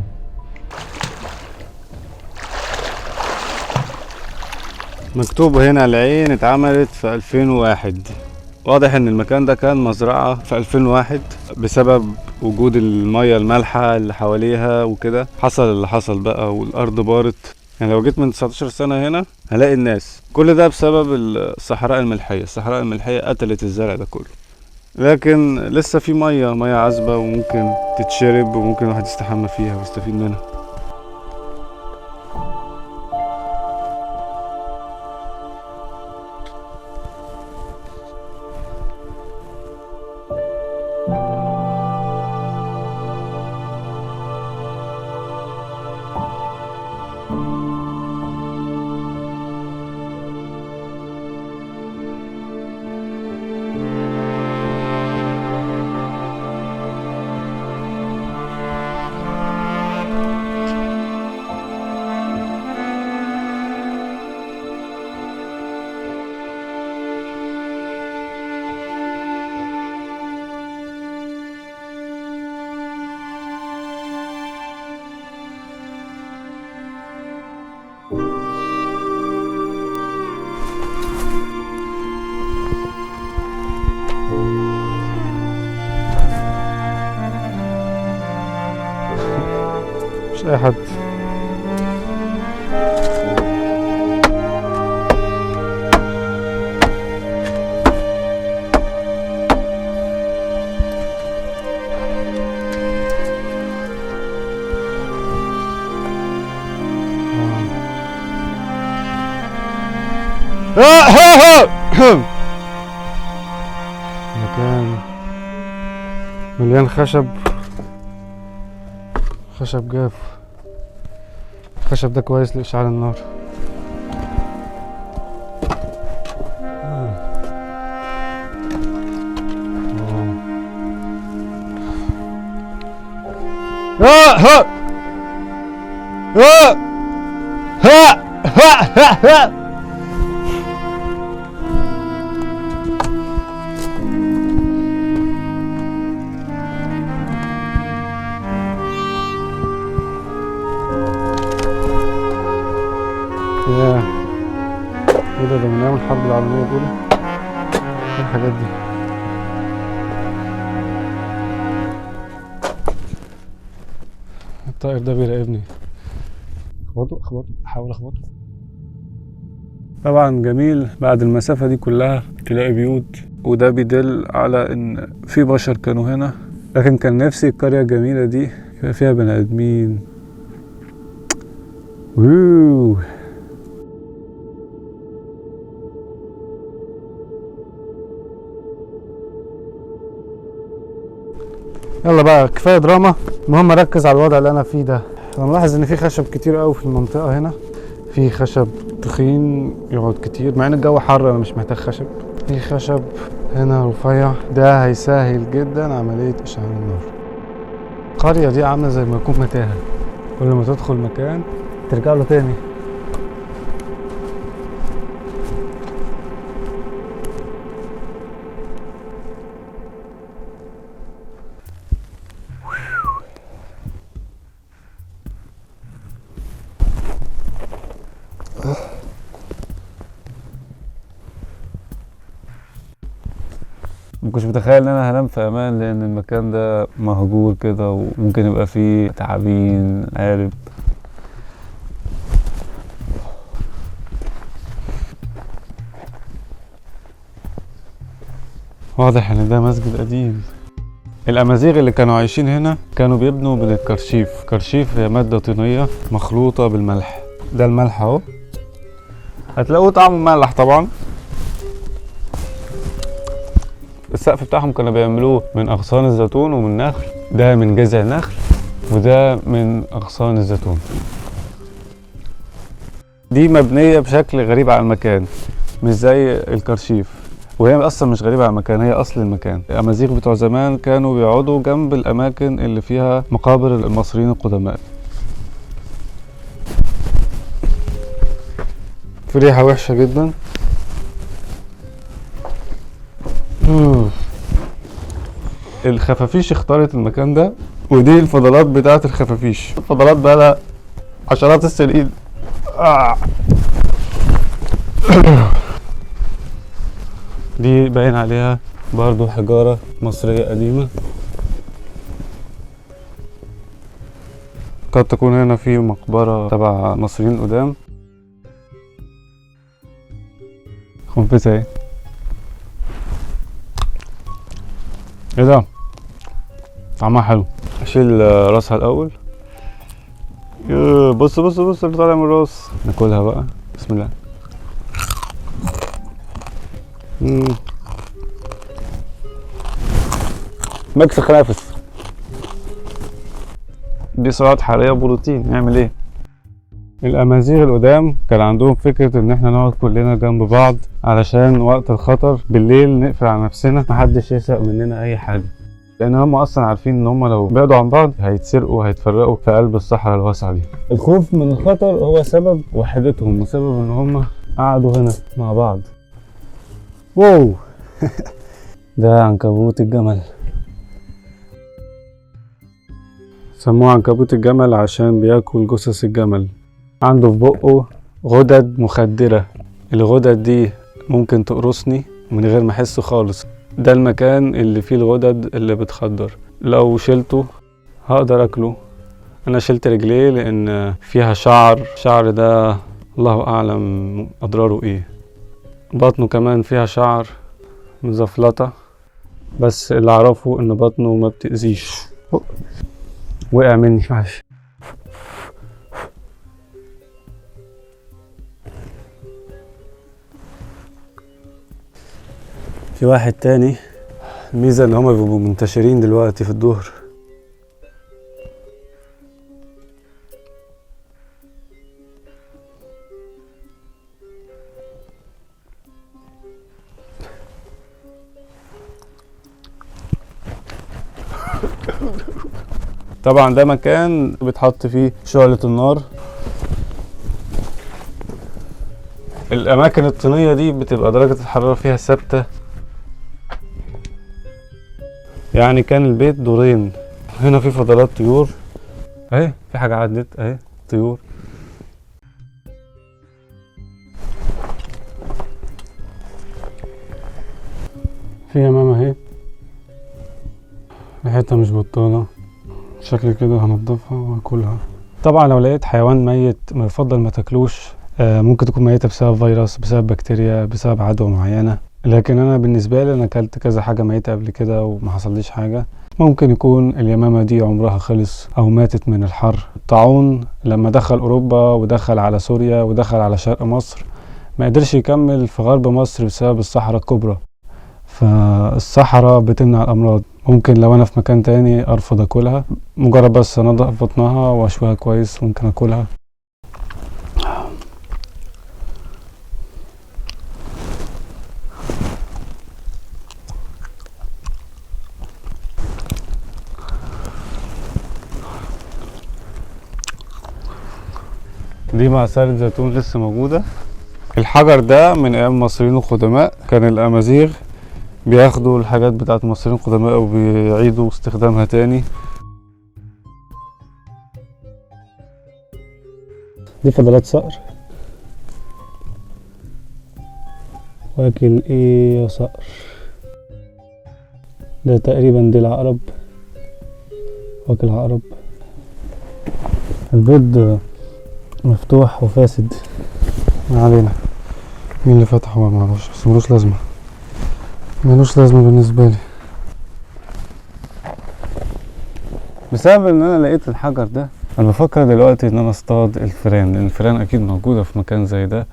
Speaker 2: مكتوب هنا العين اتعملت في 2001. واضح ان المكان ده كان مزرعة في 2001 بسبب وجود المية المالحة اللي حواليها وكده. حصل اللي حصل بقى والارض بارت. يعني لو جيت من 19 سنة هنا هلاقي الناس. كل ده بسبب الصحراء الملحية. الصحراء الملحية قتلت الزرع ده كله، لكن لسه في مية عذبة وممكن تتشرب وممكن الواحد يستحمى فيها ويستفيد منها. مش اي حد. مكان مليان خشب جاف. الخشب ده كويس لإشعال النار. ايه ده من ايام الحرب العالمية الأولى؟ ايه الحاجات دي؟ الطائر ده بيراقبني. اخبطه احاول اخبطه. طبعا جميل بعد المسافة دي كلها تلاقي بيوت، وده بيدل على ان في بشر كانوا هنا، لكن كان نفسي القرية الجميلة دي يبقى فيها بني ادمين. ووو. يلا بقى كفايه دراما، المهم اركز على الوضع اللي انا فيه ده. انا ملاحظ ان في خشب كتير قوي في المنطقه هنا، في خشب تخين يقعد كتير مع ان الجو حر، انا مش محتاج خشب. في خشب هنا رفيع، ده هيسهل جدا عمليه اشعال النار. القريه دي عامله زي ما يكون متاهه، كل ما تدخل مكان ترجع له تاني. مكنتش متخيل ان انا هنام في امان، لان المكان ده مهجور كده وممكن يبقى فيه تعابين عارف. واضح ان ده مسجد قديم. الامازيغ اللي كانوا عايشين هنا كانوا بيبنوا من الكرشيف. الكرشيف هي مادة طينية مخلوطة بالملح. ده الملح اهو، هتلاقوه طعمه مالح طبعا. السقف بتاعهم كانوا بيعملوه من اغصان الزيتون ومن نخل، ده من جذع نخل وده من اغصان الزيتون. دي مبنية بشكل غريب على المكان، مش زي الكرشيف، وهي اصلا مش غريبة على المكان، هي اصل المكان. الامازيغ بتوع زمان كانوا بيقعدوا جنب الاماكن اللي فيها مقابر المصريين القدماء. في ريحة وحشة جدا. الخفافيش اختارت المكان ده، ودي الفضلات بتاعت الخفافيش. الفضلات بقى لها عشرات السنين. دي باين عليها برضو حجارة مصرية قديمة. قد تكون هنا في مقبرة تبع مصريين قدام. خنفسة ايه؟ ايه ده؟ طعمها حلو. اشيل راسها الاول. بص بص بص اللي طالع من الراس. ناكلها بقى، بسم الله. ميكس خنافس. دي سعرات حرارية بروتين، نعمل ايه؟ الامازيغ القدام كان عندهم فكرة ان احنا نقعد كلنا جنب بعض علشان وقت الخطر بالليل نقفل على نفسنا، محدش يسرق مننا اي حاجة، لان هم اصلا عارفين ان هم لو بعدوا عن بعض هيتسرقوا وهيتفرقوا في قلب الصحراء الواسعة دي. الخوف من الخطر هو سبب وحدتهم وسبب ان هم قعدوا هنا مع بعض. واو. ده عنكبوت الجمل. سموه عنكبوت الجمل عشان بياكل جثث الجمل. عنده في بقه غدد مخدرة، الغدد دي ممكن تقرصني من غير ما احس خالص. ده المكان اللي فيه الغدد اللي بتخدر، لو شلته هقدر اكله. انا شلت رجليه لان فيها شعر، الشعر ده الله اعلم اضراره ايه. بطنه كمان فيها شعر مزفلطة، بس اللي اعرفه ان بطنه ما بتأذيش. وقع مني معلش. في واحد تاني، الميزة ان هما بيبقوا منتشرين دلوقتي في الظهر. طبعا ده مكان بيتحط فيه شعلة النار. الاماكن الطينية دي بتبقى درجة الحرارة فيها ثابتة، يعني كان البيت دورين. هنا في فضلات طيور اهي، في حاجة عدت اهي، طيور. في يمامة اهي، ريحتها مش بطالة، شكل كده هنضفها واكلها. طبعا لو لقيت حيوان ميت يفضل ما تاكلوش، ممكن تكون ميتة بسبب فيروس، بسبب بكتيريا، بسبب عدوى معينة. لكن انا بالنسبة لي انا اكلت كذا حاجة ميتة قبل كده وما حصليش حاجة. ممكن يكون اليمامة دي عمرها خلص او ماتت من الحر. الطاعون لما دخل اوروبا ودخل على سوريا ودخل على شرق مصر ما قدرش يكمل في غرب مصر بسبب الصحراء الكبرى. فالصحراء بتمنع الامراض. ممكن لو انا في مكان تاني ارفض اكلها، مجرد بس انضف بطنها واشويها كويس ممكن اكلها. دي معصرة زيتون لسه موجودة. الحجر ده من ايام المصريين القدماء، كان الامازيغ بياخدوا الحاجات بتاعت المصريين القدماء وبيعيدوا استخدامها تاني. دي فضلات صقر. واكل ايه يا صقر؟ ده تقريبا دي العقرب، واكل عقرب. البيض مفتوح وفاسد، ما علينا. مين اللي فتحه ما معرفش، بس ملوش لازمة، ملوش لازمة بالنسبة لي، بسبب ان انا لقيت الحجر ده. انا بفكر دلوقتي ان انا اصطاد الفئران، لان الفئران اكيد موجودة في مكان زي ده.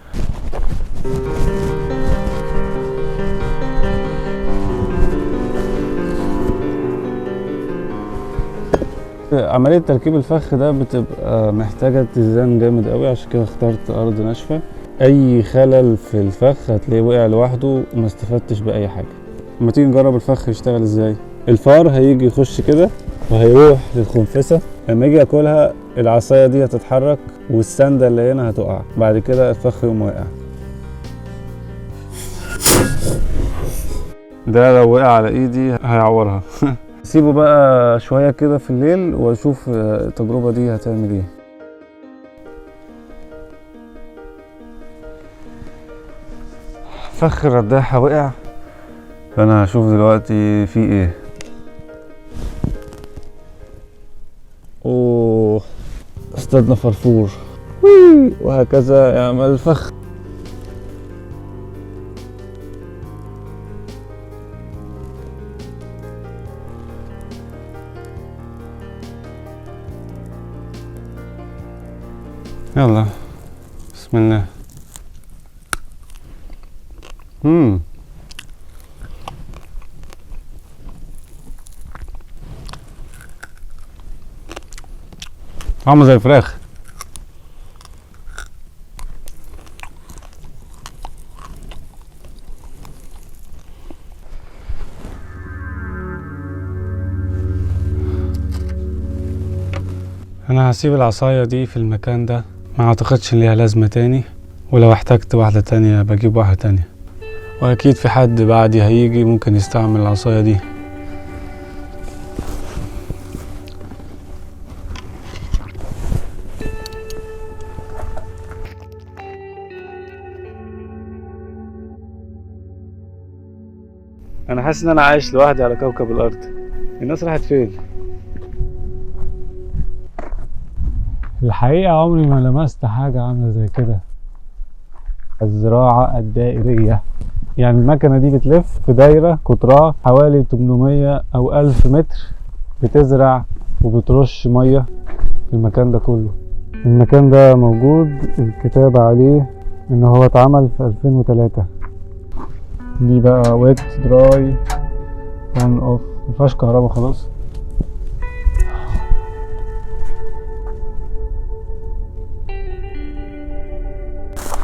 Speaker 2: عملية تركيب الفخ ده بتبقى محتاجة اتزان جامد قوي، عشان كده اخترت ارض ناشفة. اي خلل في الفخ هتلاقيه وقع لوحده وما استفدتش باي حاجة. لما تيجي نجرب الفخ يشتغل ازاي، الفار هيجي يخش كده وهيروح للخنفسة، لما يجي ياكلها العصاية دي هتتحرك والسندة اللي هنا هتقع، بعد كده الفخ يقوم واقع. ده لو وقع على ايدي هيعورها. سيبه بقى شوية كده في الليل واشوف التجربة دي هتعمل ايه. فخ الرداحة وقع، فانا هشوف دلوقتي في ايه. اوه، اصطادنا فرفور، وهكذا يعمل الفخ. يلا بسم الله. عامل زي الفراخ. انا هسيب العصاية دي في المكان ده، ما اعتقدش ان ليها لازمة تاني، ولو احتجت واحدة تانية بجيب واحدة تانية، واكيد في حد بعدي هيجي ممكن يستعمل العصاية دي. انا حاسس ان انا عايش لوحدي على كوكب الارض. الناس راحت فين؟ الحقيقة عمري ما لمست حاجة عاملة زي كده. الزراعة الدائرية، يعني المكنة دي بتلف في دايرة قطرها حوالي 800 أو 1000 متر، بتزرع وبترش مية في المكان ده كله. المكان ده موجود الكتابة عليه إن هو اتعمل في 2003. دي بقى ويت دراي اون اوف، مفيهاش كهربا خلاص.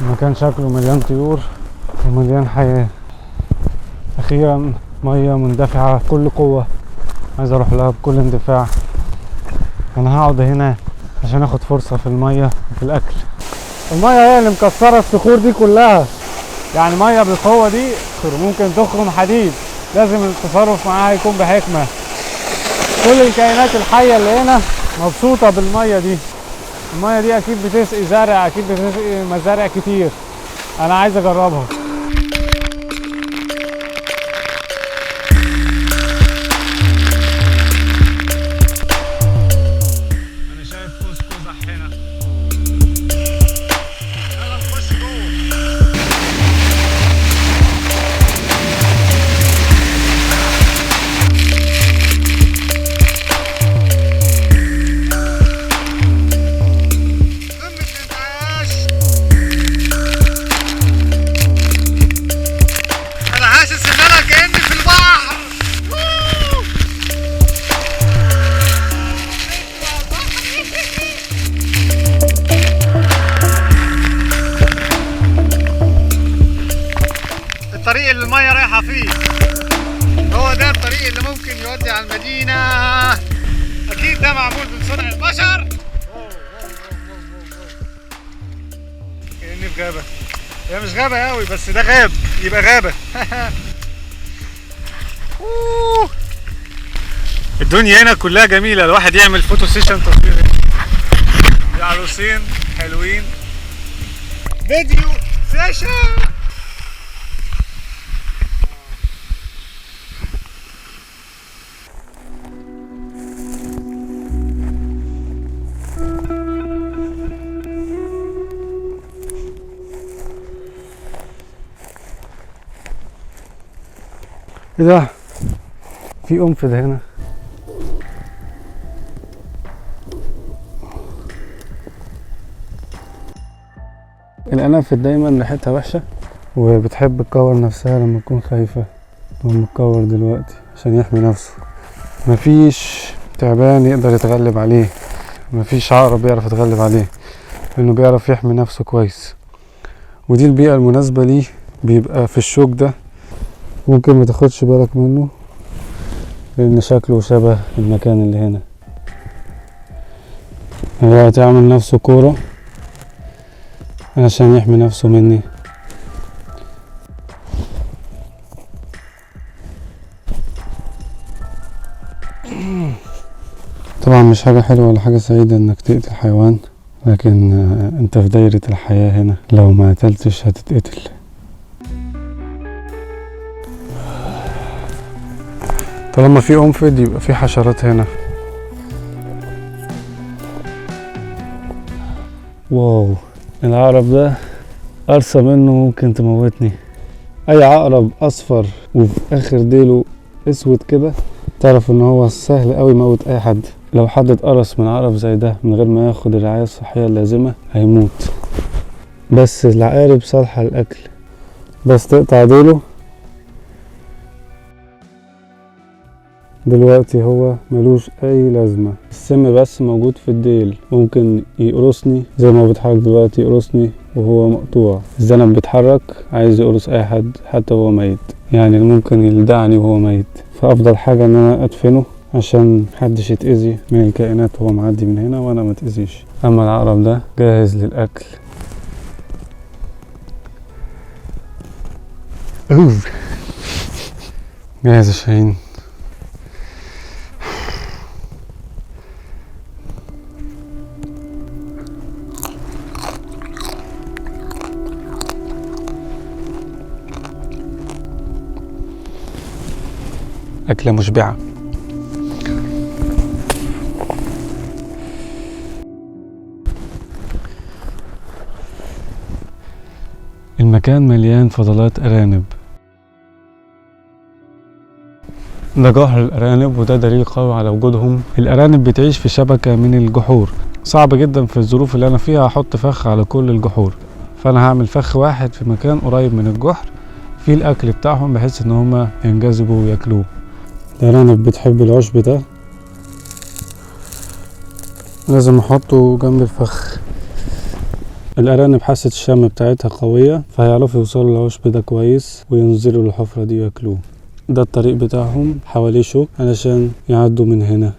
Speaker 2: المكان شكله مليان طيور ومليان حياة. اخيرا مية مندفعة بكل قوة، عايز اروح لها بكل اندفاع.
Speaker 3: انا هقعد هنا عشان اخد فرصة في المية وفي الاكل. المية هي اللي مكسرة الصخور دي كلها، يعني مية بالقوة دي ممكن تخرم حديد. لازم التصرف معاها يكون بحكمة. كل الكائنات الحية اللي هنا مبسوطة بالمية دي. المية دي اكيد بتسقي زرع، اكيد بتسقي مزارع كتير. انا عايز اجربها.
Speaker 2: انا شايف قوس قزح هنا. يلا نخش جوه. انا حاسس ان انا كأني في البحر. الطريق اللي المية رايحة فيه هو ده الطريق اللي ممكن يودي على المدينة. أكيد ده معمول من صنع البشر. كأني في غابة. هي مش غابة أوي بس ده غاب يبقى غابة. الدنيا هنا كلها جميلة، الواحد يعمل فوتو سيشن تصوير هنا. دي عروسين حلوين. فيديو سيشن.
Speaker 3: ايه ده؟ في قنفذ هنا. القنافذ دايما ريحتها وحشة وبتحب تكور نفسها لما تكون خايفة. هو متكور دلوقتي عشان يحمي نفسه. مفيش تعبان يقدر يتغلب عليه، مفيش عقرب يعرف يتغلب عليه، لانه بيعرف يحمي نفسه كويس. ودي البيئة المناسبة ليه. بيبقى في الشوك ده، ممكن ما تاخدش بالك منه لان شكله شبه المكان اللي هنا. دلوقتي عامل نفسه كورة عشان يحمي نفسه مني. طبعا مش حاجة حلوة ولا حاجة سعيدة انك تقتل حيوان، لكن انت في دايرة الحياة هنا، لو ما قتلتش هتتقتل. طالما في قنفذ يبقى في حشرات هنا. واو، العقرب ده قرصة منه ممكن تموتني. اي عقرب اصفر وفي اخر ديله اسود كده تعرف ان هو سهل قوي يموت اي حد. لو حد اتقرص من عقرب زي ده من غير ما ياخد الرعاية الصحية اللازمة هيموت. بس العقارب صالحة للاكل، بس تقطع ديله. دلوقتي هو ملوش اي لازمة، السم بس موجود في الديل. ممكن يقرصني زي ما بيتحرك دلوقتي، يقرصني وهو مقطوع. الذنب بيتحرك عايز يقرص اي حد حتى وهو ميت، يعني ممكن يلدعني وهو ميت. فافضل حاجة ان انا ادفنه عشان محدش يتأذي من الكائنات وهو معدي من هنا وانا ما اتأذيش. اما العقرب ده جاهز للاكل. جاهز يا شاهين. أكلة مشبعة. المكان مليان فضلات أرانب. ده جحر الأرانب وده دليل قوي على وجودهم. الأرانب بتعيش في شبكة من الجحور. صعب جدا في الظروف اللي أنا فيها أحط فخ على كل الجحور، فأنا هعمل فخ واحد في مكان قريب من الجحر فيه الأكل بتاعهم بحيث إن هما ينجذبوا وياكلوه. الأرانب بتحب العشب ده، لازم احطه جنب الفخ. الأرانب حاسة الشم بتاعتها قوية، فهيعرفوا يوصلوا للعشب ده كويس وينزلوا للحفرة دي وياكلوه. ده الطريق بتاعهم، حواليه شوك علشان يعدوا من هنا.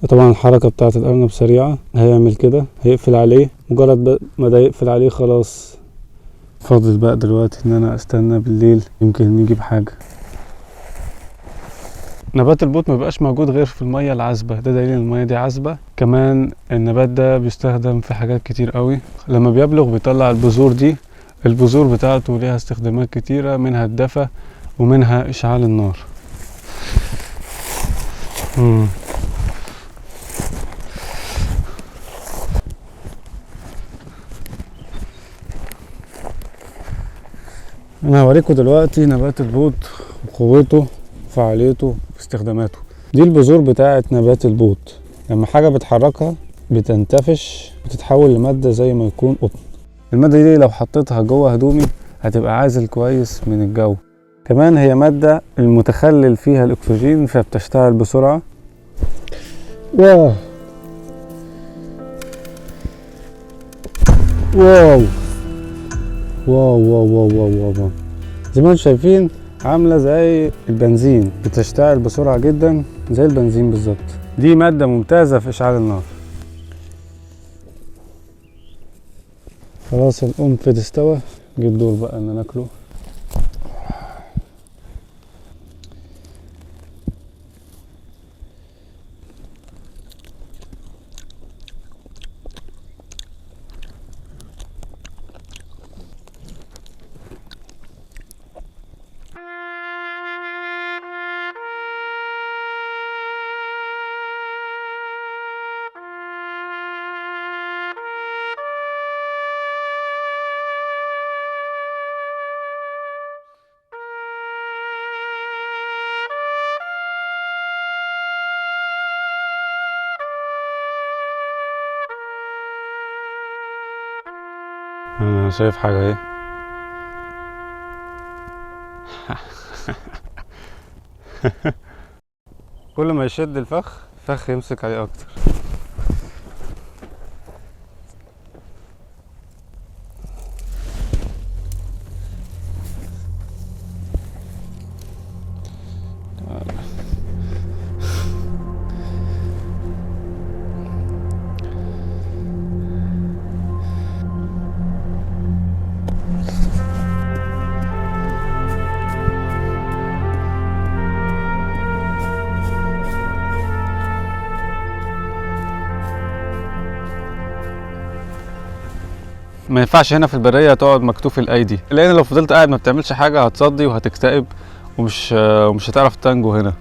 Speaker 1: طبعا الحركة بتاعت الأرنب سريعة، هيعمل كده، هيقفل عليه، مجرد ما ده يقفل عليه خلاص. فاضل بقى دلوقتي ان انا استنى بالليل يمكن نجيب حاجة. نبات البوت مبقاش موجود غير في المية العذبة، ده دليل المية دي عذبة. كمان النبات ده بيستخدم في حاجات كتير قوي. لما بيبلغ بيطلع البذور دي، البذور بتاعته ليها استخدامات كتيرة، منها الدفا ومنها إشعال النار. انا هوريكم دلوقتي نبات البوت وقوته وفعاليته واستخداماته. دي البذور بتاعه نبات البوت، لما حاجه بتحركها بتنتفش، بتتحول لماده زي ما يكون قطن. الماده دي لو حطيتها جوه هدومي هتبقى عازل كويس من الجو. كمان هي ماده المتخلل فيها الاكسجين فبتشتغل بسرعه. واو واو واو واو واو واو واو، زي ما انتم شايفين عامله زي البنزين، بتشتغل بسرعه جدا زي البنزين بالظبط. دي ماده ممتازه في اشعال النار. خلاص القنفذ استوى، جه الدور بقى ان ناكله. انا شايف حاجه اهي. كل ما يشد الفخ يمسك عليه اكتر. ما ينفعش هنا في البرية تقعد مكتوف الايدي، لان لو فضلت قاعد ما بتعملش حاجة هتصدي وهتكتئب ومش هتعرف تنجو هنا.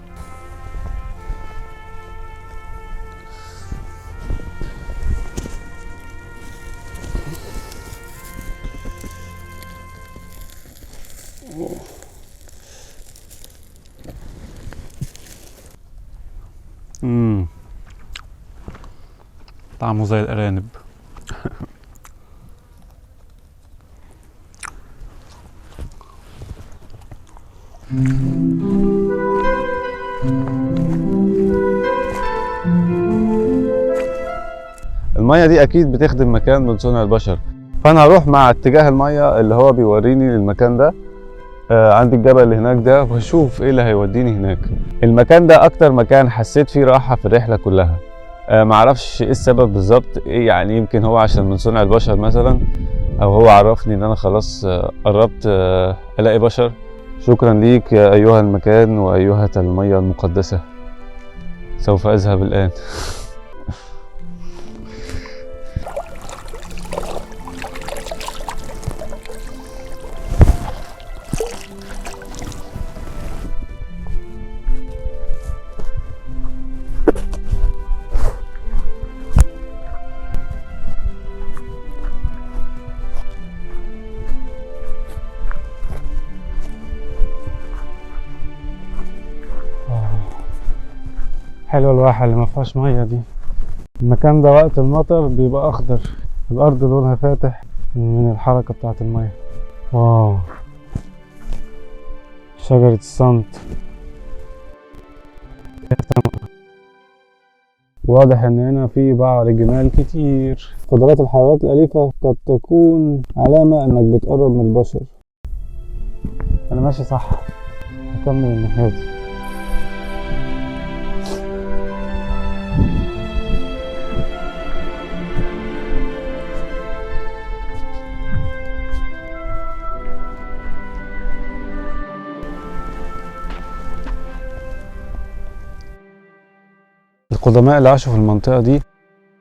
Speaker 1: طعمه زي الارانب. المية دي اكيد بتخدم مكان من صنع البشر، فانا هروح مع اتجاه المية اللي هو بيوريني للمكان ده. عندي الجبل اللي هناك ده، وهشوف ايه اللي هيوديني هناك. المكان ده اكتر مكان حسيت فيه راحة في الرحلة كلها. معرفش ايه السبب بالظبط، إيه يعني، يمكن هو عشان من صنع البشر مثلا، او هو عرفني ان انا خلاص قربت الاقي بشر. شكرا ليك يا ايها المكان وايها المية المقدسة، سوف اذهب الان. حلوة الواحة اللي ما فيهاش مية دي. المكان ده وقت المطر بيبقى اخضر، الارض لونها فاتح من الحركة بتاعة المية. واو، شجرة الصمت. واضح ان هنا في بعض جمال كتير. قدرات الحيوانات الاليفة قد تكون علامة انك بتقرب من البشر. انا ماشي صح، هكمل الناحية دي. القدماء اللي عاشوا في المنطقة دي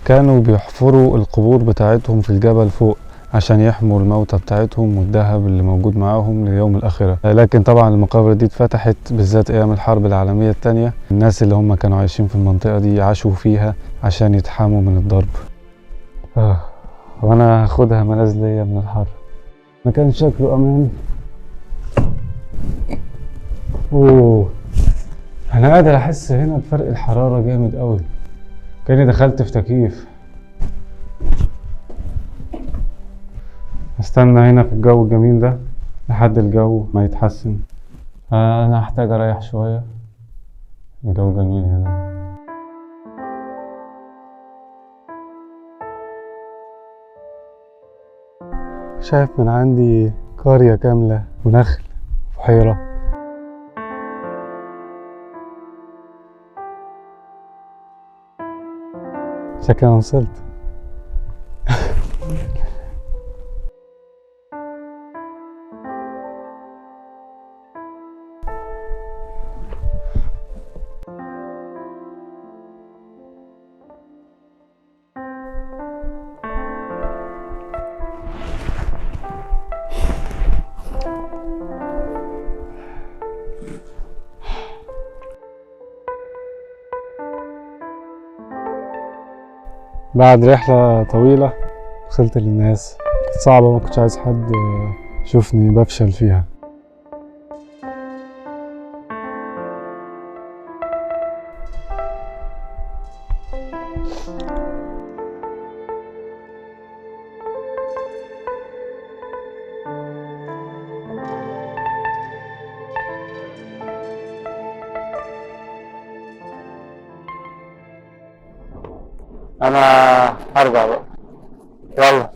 Speaker 1: كانوا بيحفروا القبور بتاعتهم في الجبل فوق عشان يحموا الموتى بتاعتهم والذهب اللي موجود معاهم ليوم الآخرة. لكن طبعا المقابر دي اتفتحت بالذات أيام الحرب العالمية التانية. الناس اللي هم كانوا عايشين في المنطقة دي عاشوا فيها عشان يتحاموا من الضرب. وأنا هاخدها ملاذ ليا من الحر. مكان شكله أمان. أنا قادر أحس هنا بفرق الحرارة جامد أوي، كأني دخلت في تكييف. استنى هنا في الجو الجميل ده لحد الجو ما يتحسن. انا هحتاج اريح شوية، الجو جميل هنا. شايف من عندي قرية كاملة ونخل بحيرة. شكلي انا وصلت. بعد رحلة طويلة وصلت للناس، كانت صعبة، ما كنتش عايز حد يشوفني بفشل فيها.
Speaker 2: انا هرجع بقى، يلا.